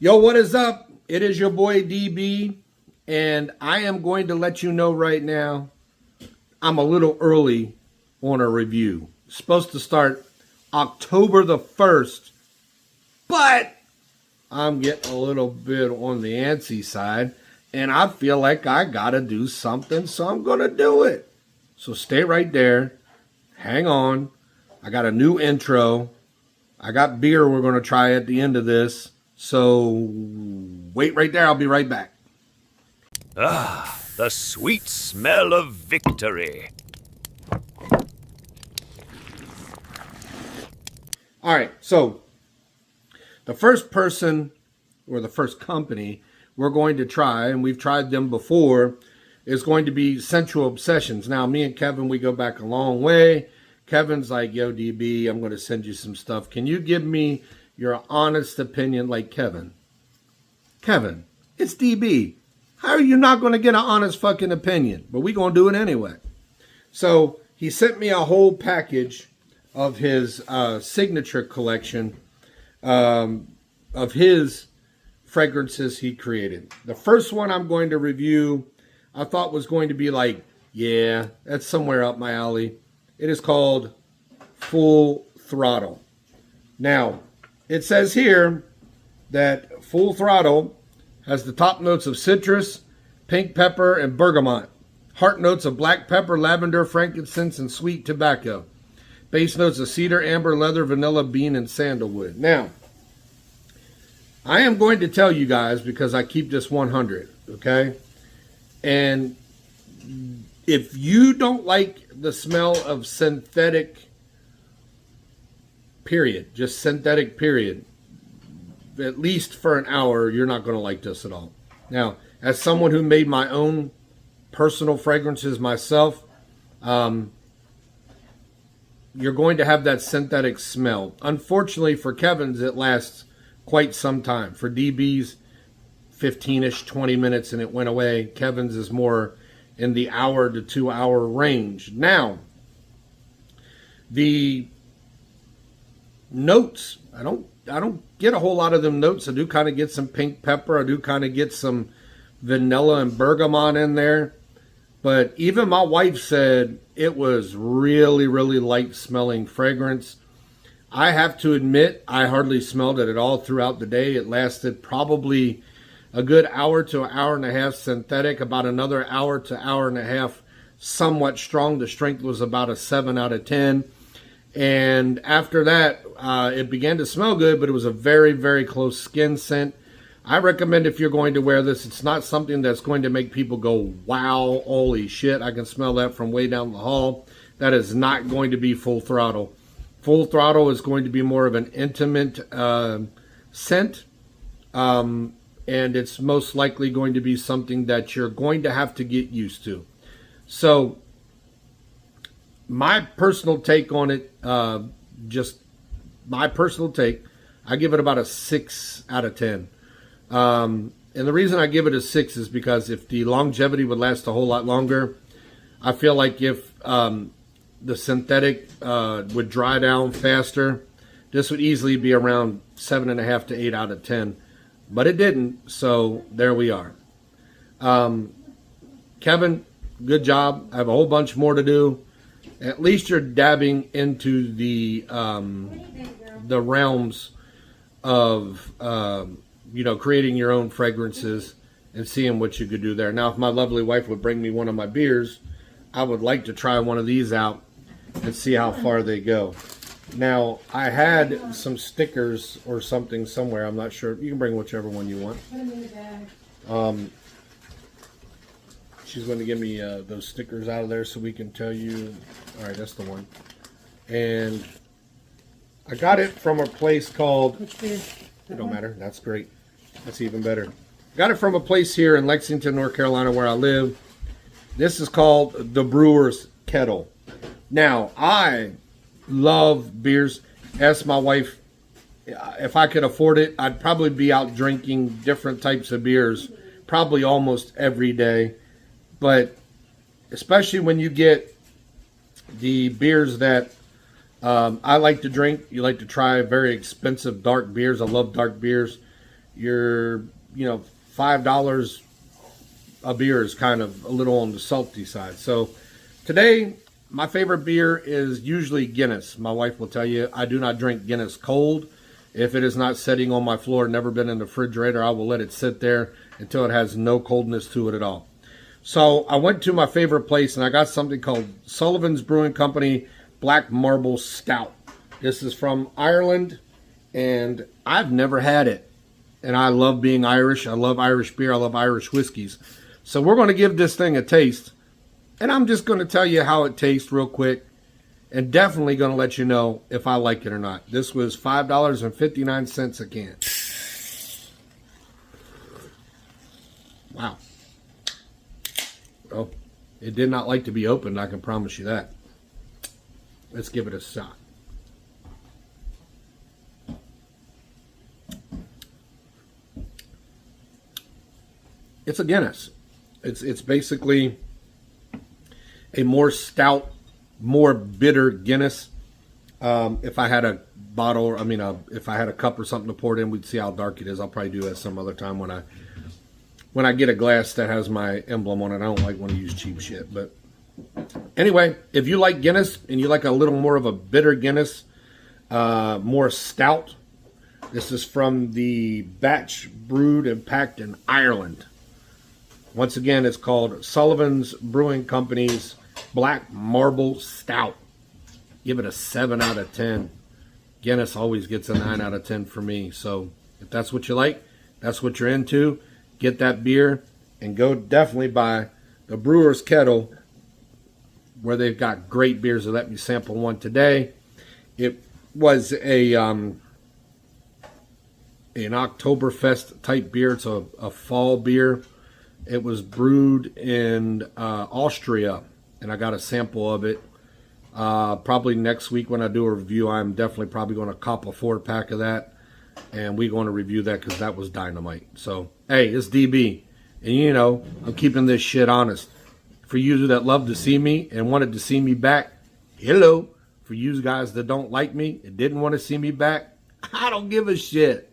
Yo, what is up? It is your boy DB, and I am going to let you know right now, I'm a little early on a review. It's supposed to start October the 1st, but I'm getting a little bit on the antsy side, and I feel like I gotta do something, so I'm gonna do it. So stay right there. Hang on. I got a new intro. I got beer we're gonna try at the end of this. So wait right there. I'll be right back. Ah, the sweet smell of victory. All right. So the first person or the first company we're going to try, and we've tried them before, is going to be Scentual Obsessions. Now, me and Kevin, we go back a long way. Kevin's like, yo, DB, I'm going to send you some stuff. Can you give me your honest opinion? Like, Kevin, it's DB. How are you not going to get an honest fucking opinion? But we're going to do it anyway. So he sent me a whole package of his signature collection of his fragrances he created. The first one I'm going to review, I thought was going to be like, yeah, that's somewhere up my alley. It is called Full Throttle. Now, it says here that Full Throttle has the top notes of citrus, pink pepper, and bergamot. Heart notes of black pepper, lavender, frankincense, and sweet tobacco. Base notes of cedar, amber, leather, vanilla, bean, and sandalwood. Now, I am going to tell you guys, because I keep this 100, okay? And if you don't like the smell of synthetic, period, just synthetic, period, at least for an hour, you're not going to like this at all. Now, as someone who made my own personal fragrances myself, you're going to have that synthetic smell. Unfortunately for Kevin's, it lasts quite some time. For DB's, 15-ish, 20 minutes, and it went away. Kevin's is more in the hour to 2 hour range. Now, the notes, I don't get a whole lot of them notes. I do kind of get some pink pepper. I do kind of get some vanilla and bergamot in there. But even my wife said it was really, really light smelling fragrance. I have to admit, I hardly smelled it at all throughout the day. It lasted probably a good hour to an hour and a half synthetic, about another hour to hour and a half somewhat strong. The strength was about a 7 out of 10. And after that, it began to smell good, but it was a very, very close skin scent. I recommend if you're going to wear this, it's not something that's going to make people go, wow, holy shit, I can smell that from way down the hall. That is not going to be Full Throttle. Full Throttle is going to be more of an intimate scent, and it's most likely going to be something that you're going to have to get used to. So, my personal take on it, just my personal take, I give it about a 6 out of 10. And the reason I give it a 6 is because if the longevity would last a whole lot longer, I feel like if the synthetic would dry down faster, this would easily be around 7.5 to 8 out of 10. But it didn't, so there we are. Kevin, good job. I have a whole bunch more to do. At least you're dabbing into the realms of creating your own fragrances and seeing what you could do there. Now, if my lovely wife would bring me one of my beers, I would like to try one of these out and see how far they go. Now, I had some stickers or something somewhere. I'm not sure. You can bring whichever one you want. Put them in the bag. She's going to give me those stickers out of there so we can tell you. All right, that's the one. And I got it from a place called... Which beer? It don't matter. That's great. That's even better. Got it from a place here in Lexington, North Carolina, where I live. This is called the Brewer's Kettle. Now, I love beers. Asked my wife if I could afford it. I'd probably be out drinking different types of beers probably almost every day. But especially when you get the beers that I like to drink, you like to try very expensive dark beers. I love dark beers. your, $5 a beer is kind of a little on the salty side. So today, my favorite beer is usually Guinness. My wife will tell you I do not drink Guinness cold. If it is not sitting on my floor, never been in the refrigerator, I will let it sit there until it has no coldness to it at all. So I went to my favorite place and I got something called Sullivan's Brewing Company Black Marble Stout. This is from Ireland and I've never had it. And I love being Irish. I love Irish beer. I love Irish whiskeys. So we're going to give this thing a taste. And I'm just going to tell you how it tastes real quick. And definitely going to let you know if I like it or not. This was $5.59 a can. Wow. Well, it did not like to be opened, I can promise you that. Let's give it a shot. It's a Guinness. It's basically a more stout, more bitter Guinness. If I had a bottle, if I had a cup or something to pour it in, we'd see how dark it is. I'll probably do that some other time when I get a glass that has my emblem on it. I don't like when I use cheap shit. But anyway, if you like Guinness and you like a little more of a bitter Guinness, more stout, this is from the batch brewed and packed in Ireland. Once again, it's called Sullivan's Brewing Company's Black Marble Stout. Give it a 7 out of 10. Guinness always gets a 9 out of 10 for me. So if that's what you like, that's what you're into, get that beer and go definitely buy the Brewer's Kettle where they've got great beers. They let me sample one today. It was an Oktoberfest type beer. It's a fall beer. It was brewed in Austria, and I got a sample of it. Probably next week when I do a review, I'm definitely probably going to cop a 4-pack of that, and we're going to review that because that was dynamite. So, hey, it's DB, and I'm keeping this shit honest. For you that love to see me and wanted to see me back, hello. For you guys that don't like me and didn't want to see me back, I don't give a shit.